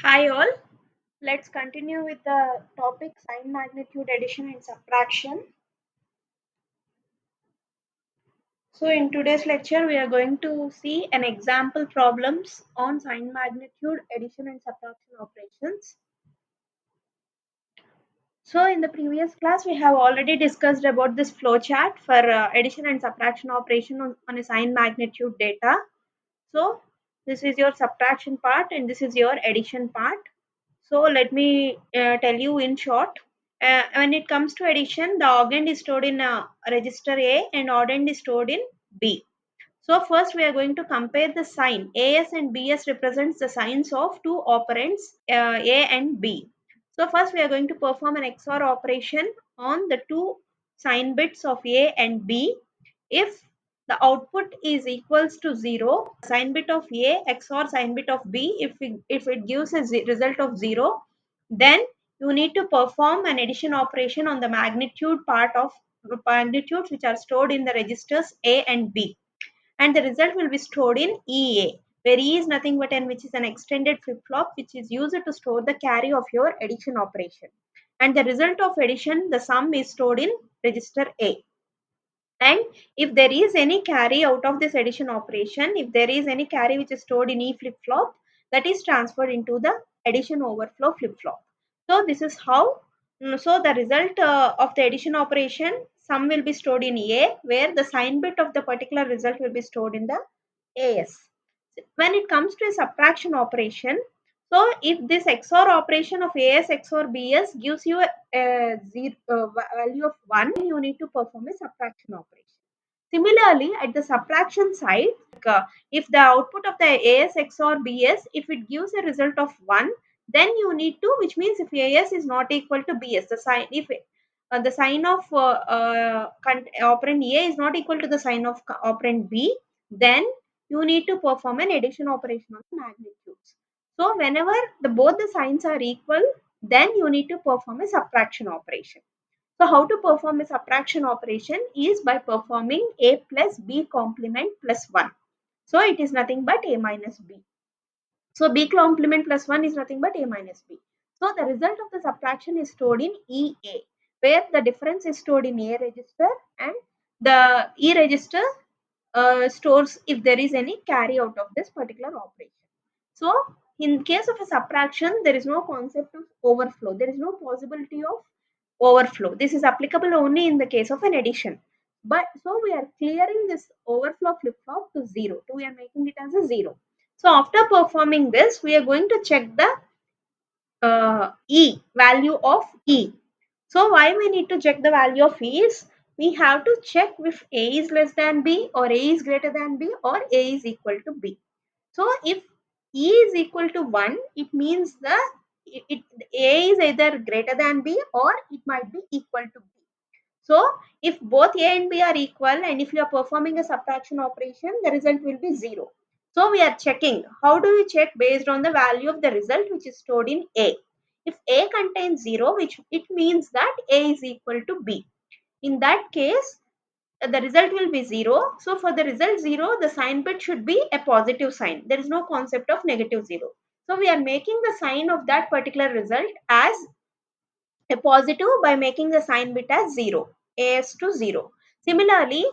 Hi all, let's continue with the topic sign magnitude addition and subtraction. So in today's lecture we are going to see an example problems on sign magnitude addition and subtraction operations. So in the previous class we have already discussed about this flowchart for addition and subtraction operation on a sign magnitude data. So this is your subtraction part and this is your addition part. So let me tell you in short. When it comes to addition, the operand is stored in register A and operand is stored in B. So first we are going to compare the sign. AS and BS represents the signs of two operands A and B. So first we are going to perform an XOR operation on the two sign bits of A and B. If the output is equals to 0, sign bit of A XOR sign bit of B, if it gives a result of 0, then you need to perform an addition operation on the magnitude part of magnitudes which are stored in the registers A and B, and the result will be stored in EA, where E is nothing but n, which is an extended flip-flop which is used to store the carry of your addition operation, and the result of addition, the sum, is stored in register A. And if there is any carry out of this addition operation, if there is any carry which is stored in E flip-flop, that is transferred into the addition overflow flip-flop. So this is how, so the result of the addition operation, sum will be stored in A, where the sign bit of the particular result will be stored in the AS. When it comes to a subtraction operation, so if this XOR operation of AS XOR BS gives you a value of 1, you need to perform a subtraction operation. Similarly, at the subtraction side, if the output of the AS XOR BS, if it gives a result of 1, then you need to, which means if AS is not equal to BS, the sign, if the sign of operand A is not equal to the sign of operand B, then you need to perform an addition operation on the magnitudes. So whenever both the signs are equal, then you need to perform a subtraction operation. So how to perform a subtraction operation is by performing A plus B complement plus 1. So it is nothing but A minus B. So B complement plus 1 is nothing but A minus B. So the result of the subtraction is stored in EA, where the difference is stored in A register, and the E register stores if there is any carry out of this particular operation. So in case of a subtraction, there is no concept of overflow. There is no possibility of overflow. This is applicable only in the case of an addition. But so we are clearing this overflow flip-flop to 0. So we are making it as a 0. So after performing this, we are going to check the E, value of E. So why we need to check the value of E is, we have to check if A is less than B or A is greater than B or A is equal to B. So if E is equal to 1, it means A is either greater than B or it might be equal to B. So if both A and B are equal and if you are performing a subtraction operation, the result will be 0. So we are checking. How do we check? Based on the value of the result which is stored in A. If A contains 0, which it means that A is equal to B. In that case, the result will be 0. So for the result 0, the sign bit should be a positive sign. There is no concept of negative 0. So we are making the sign of that particular result as a positive by making the sign bit as 0, as to 0. Similarly,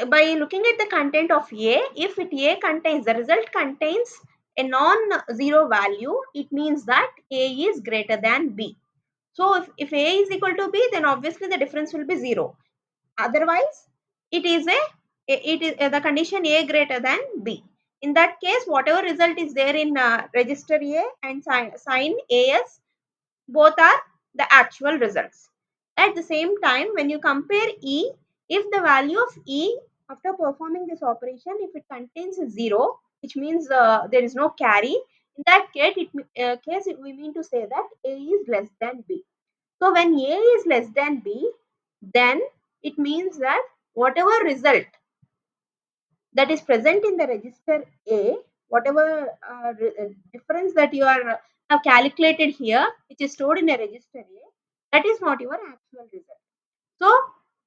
by looking at the content of A, if A contains, the result contains a non-zero value, it means that A is greater than B. So if A is equal to B, then obviously the difference will be 0. Otherwise, it is the condition A greater than B. In that case, whatever result is there in register A and sign AS, both are the actual results. At the same time, when you compare E, if the value of E after performing this operation, if it contains a 0, which means there is no carry, in that case, we mean to say that A is less than B. So when A is less than B, then it means that whatever result that is present in the register A, whatever difference that you have calculated here, which is stored in a register A, that is not your actual result. So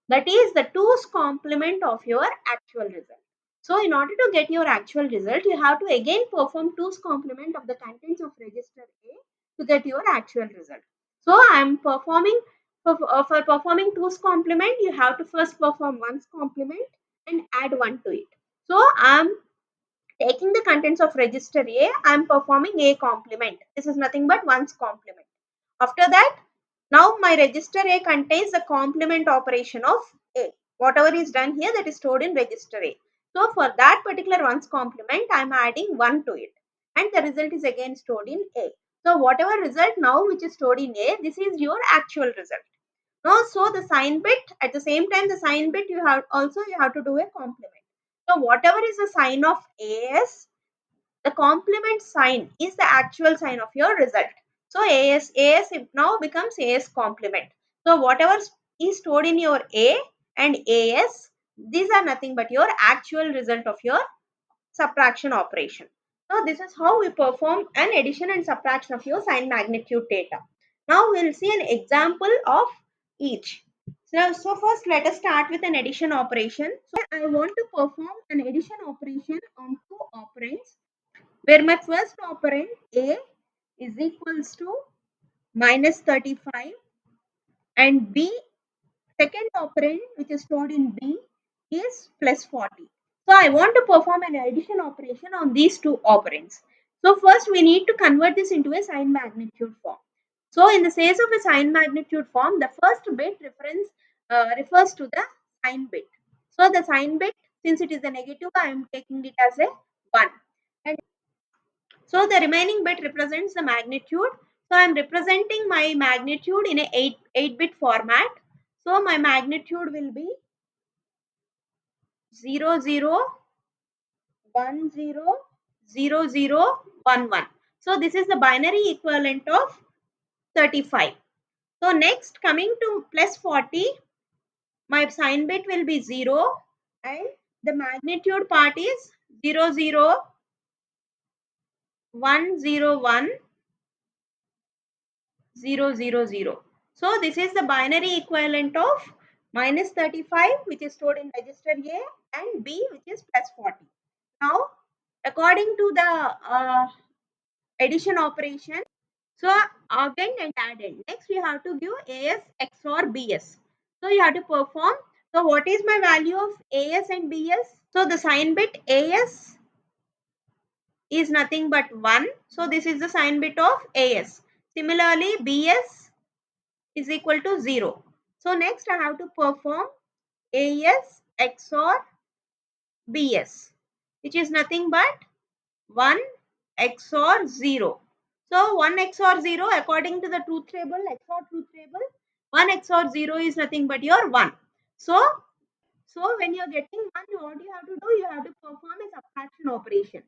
that is the 2's complement of your actual result. So in order to get your actual result, you have to again perform 2's complement of the contents of to get your actual result. So I am performing for performing 2's complement, you have to first perform 1's complement and add 1 to it. So I am taking the contents of register A, I am performing A complement. This is nothing but 1's complement. After that, now my register A contains the complement operation of A. Whatever is done here, that is stored in register A. So for that particular 1's complement, I am adding 1 to it. And the result is again stored in A. So whatever result now which is stored in A, this is your actual result. Now, so the sign bit, at the same time the sign bit, you have to do a complement. So whatever is the sign of AS, the complement sign is the actual sign of your result. So AS now becomes AS complement. So whatever is stored in your A and AS, these are nothing but your actual result of your subtraction operation. So this is how we perform an addition and subtraction of your sign magnitude data. Now we'll see an example of each. So first let us start with an addition operation. So I want to perform an addition operation on two operands where my first operand A is equals to minus 35 and B, second operand which is stored in B, is plus 40. So I want to perform an addition operation on these two operands. So first we need to convert this into a sign magnitude form. So in the case of a sign magnitude form, the first bit refers to the sign bit. So the sign bit, since it is a negative, I am taking it as a 1. And so the remaining bit represents the magnitude. So I am representing my magnitude in a 8-bit format. So my magnitude will be 0 0 1 0 0 0 1 1. So this is the binary equivalent of 35. So next, coming to plus 40, my sign bit will be 0 and the magnitude part is 0 0 1 0 1 0 0 0. So this is the binary equivalent of minus 35, which is stored in register A, and B, which is plus 40. Now, according to the addition operation, so augment and addend. Next, we have to give AS XOR BS. So you have to perform. So what is my value of AS and BS? So the sign bit AS is nothing but 1. So this is the sign bit of AS. Similarly, BS is equal to 0. So next I have to perform AS XOR BS, which is nothing but 1 XOR 0. So 1 XOR 0, according to the truth table, XOR truth table, 1 XOR 0 is nothing but your 1. So when you're getting 1, what you have to do? You have to perform a subtraction operation.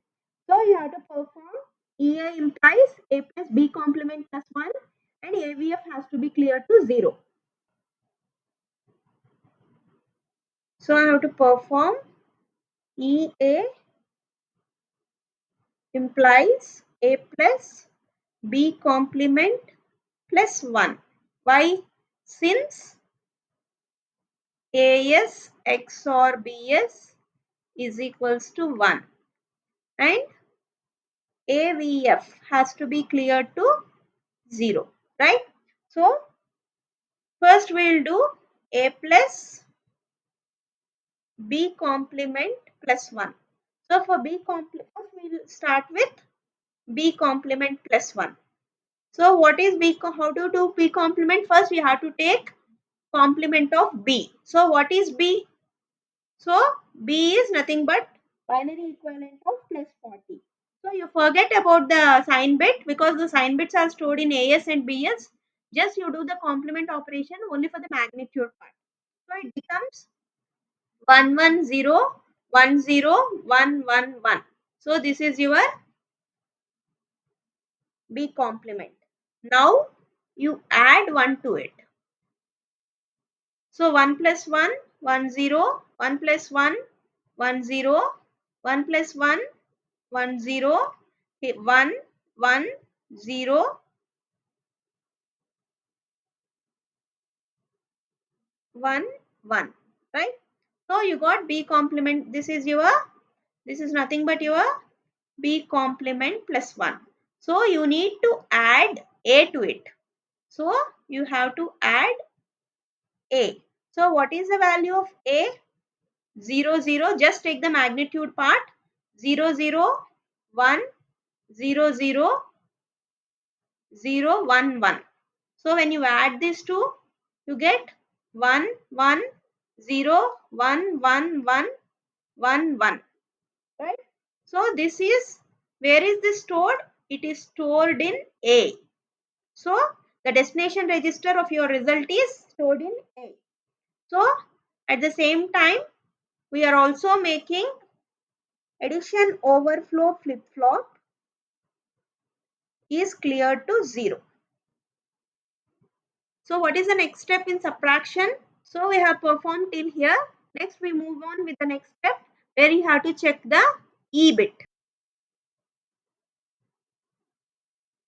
So you have to perform EA implies A plus B complement plus 1 and AVF has to be clear to 0. So I have to perform EA implies A plus B complement plus 1. Why? Since AS XOR BS is equals to 1 and AVF has to be cleared to 0, right? So first we will do A plus B complement plus 1. So for B complement, we will start with B complement plus 1. So what is B? How to do B complement? First we have to take complement of B. So what is B? So B is nothing but binary equivalent of plus 40. So you forget about the sign bit because the sign bits are stored in AS and BS. Just you do the complement operation only for the magnitude part. So it becomes 1 1 0 1 0 1 1 1. So this is your B complement. Now you add 1 to it. So 1 plus 1, 1 0, 1 plus 1, 1 0, 1 plus 1, 1 0, 1 1 0, 1 1, right? So you got B complement. This is nothing but your B complement plus 1. So you need to add A to it. So you have to add A. So what is the value of A? 0, 0. Just take the magnitude part. 0, 0, 1, 0, 0, 0, 1, 1. So when you add these two, you get 1, 1, 0, 1, 1, 1, 1, 1. Right? So this is, where is this stored? It is stored in A. So the destination register of your result is stored in A. So at the same time, we are also making addition overflow flip-flop is cleared to 0. So what is the next step in subtraction? So we have performed till here. Next we move on with the next step where you have to check the E bit.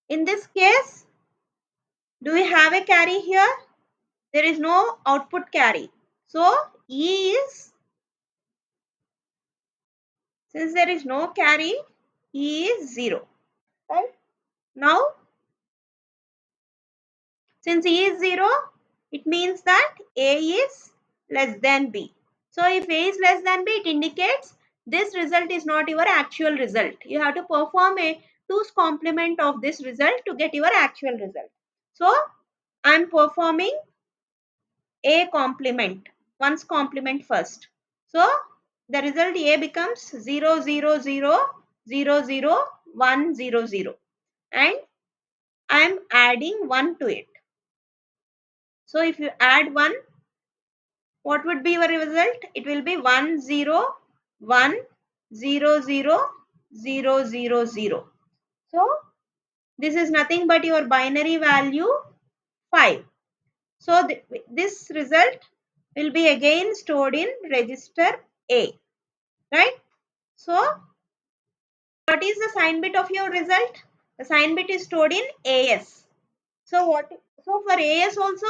In this case, do we have a carry here? There is no output carry. So E is, since there is no carry, E is 0. Right? Now, since E is 0, it means that A is less than B. So if A is less than B, it indicates this result is not your actual result. You have to perform a 2's complement of this result to get your actual result. So I am performing A complement, 1's complement first. So the result A becomes 0, 0, 0, 0, 0, 1, 0, 0. And I am adding 1 to it. So if you add 1, what would be your result? It will be 1, 0, 1, 0, 0, 0, 0, 0. So this is nothing but your binary value 5. So this result will be again stored in register A. Right? So what is the sign bit of your result? The sign bit is stored in AS. So for AS also,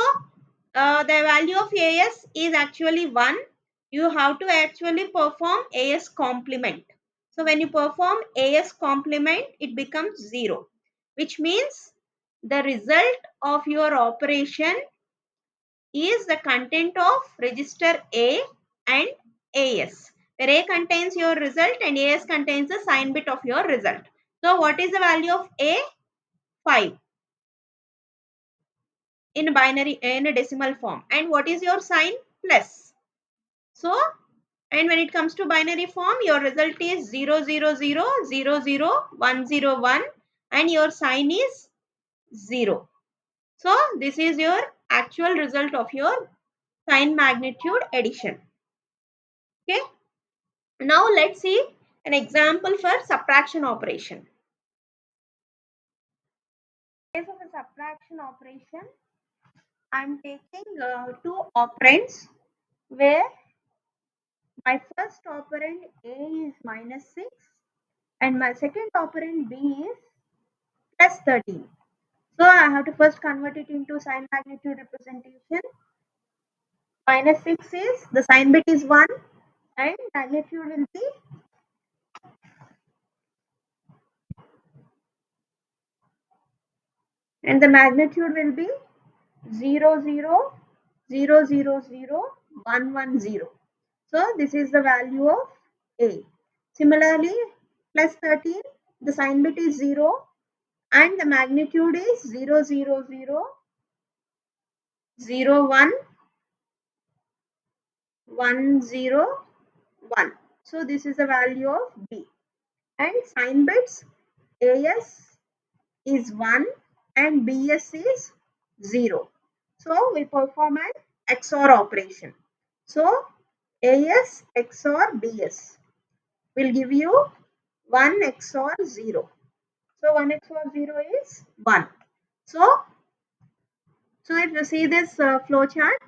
the value of AS is actually 1. You have to actually perform AS complement. So when you perform AS complement, it becomes 0, which means the result of your operation is the content of register A and AS, where A contains your result and AS contains the sign bit of your result. So what is the value of A? 5 in binary, in a decimal form. And what is your sign? Plus. So, and when it comes to binary form, your result is 0, 0, 0, 0, 0, 1, 0, 1, and your sign is 0. So this is your actual result of your sign magnitude addition. Okay. Now let's see an example for subtraction operation. In case of a subtraction operation, I am taking two operands where my first operand A is minus 6 and my second operand B is plus 13. So I have to first convert it into sign magnitude representation. Minus 6 is, the sign bit is 1 and magnitude will be, and the magnitude will be 0, 0, 0, 0, 0, 1, 1, 0. So this is the value of A. Similarly, plus 13, the sign bit is 0 and the magnitude is 0, 0, 0, 0, 1, 1, 0, 1. So this is the value of B. And sign bits, AS is 1 and BS is 0. So we perform an XOR operation. So AS XOR BS will give you 1 XOR 0. So 1 XOR 0 is 1. So if you see this flow chart,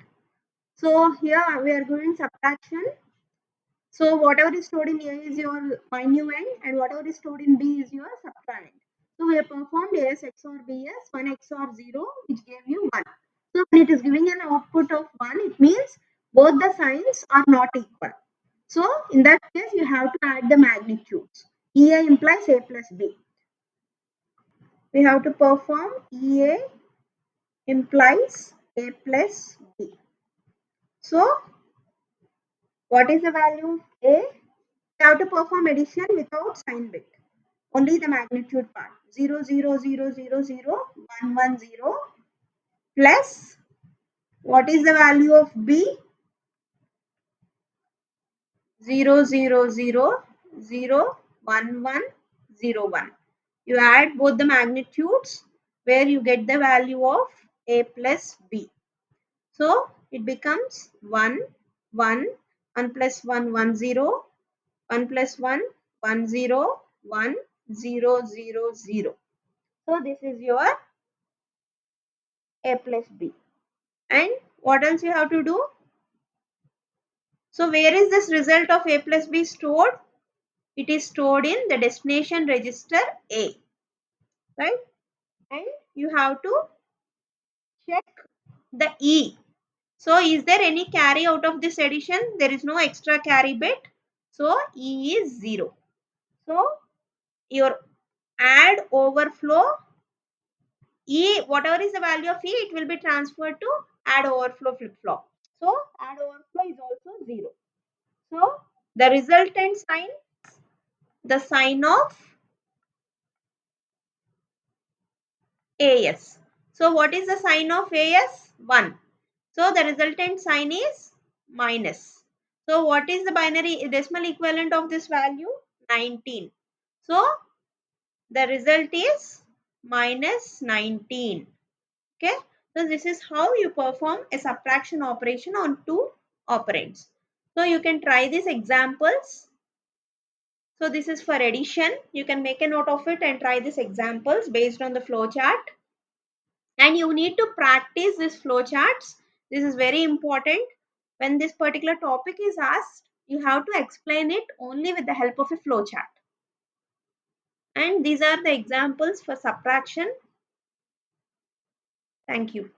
so here we are doing subtraction. So whatever is stored in A is your minuend and whatever is stored in B is your subtrahend. So we have performed AS XOR BS, 1 XOR 0, which gave you 1. So when it is giving an output of 1, it means both the signs are not equal. So in that case, you have to add the magnitudes. EA implies A plus B. We have to perform EA implies A plus B. So what is the value of A? We have to perform addition without sign bit. Only the magnitude part. 0, 0, 0, 0, 0, 1, 1, 0 plus what is the value of B? 0, 0, 0, 0, 1, 1, 0, 1. You add both the magnitudes where you get the value of A plus B. So it becomes 1, 1, 1 plus 1, 1, 0, 1 plus 1, 1, 0, 1, 0, 0, 0. So this is your A plus B. And what else you have to do? So where is this result of A plus B stored? It is stored in the destination register A, right? And you have to check the E. So is there any carry out of this addition? There is no extra carry bit. So E is 0. So your add overflow E, whatever is the value of E, it will be transferred to add overflow flip-flop. So add overflow is also 0. So the resultant sign, the sign of AS. So what is the sign of AS? 1. So the resultant sign is minus. So what is the binary decimal equivalent of this value? 19. So the result is minus 19. Okay. So this is how you perform a subtraction operation on two operands. So you can try these examples. So this is for addition. You can make a note of it and try these examples based on the flow chart. And you need to practice these flow charts. This is very important. When this particular topic is asked, you have to explain it only with the help of a flow chart. And these are the examples for subtraction. Thank you.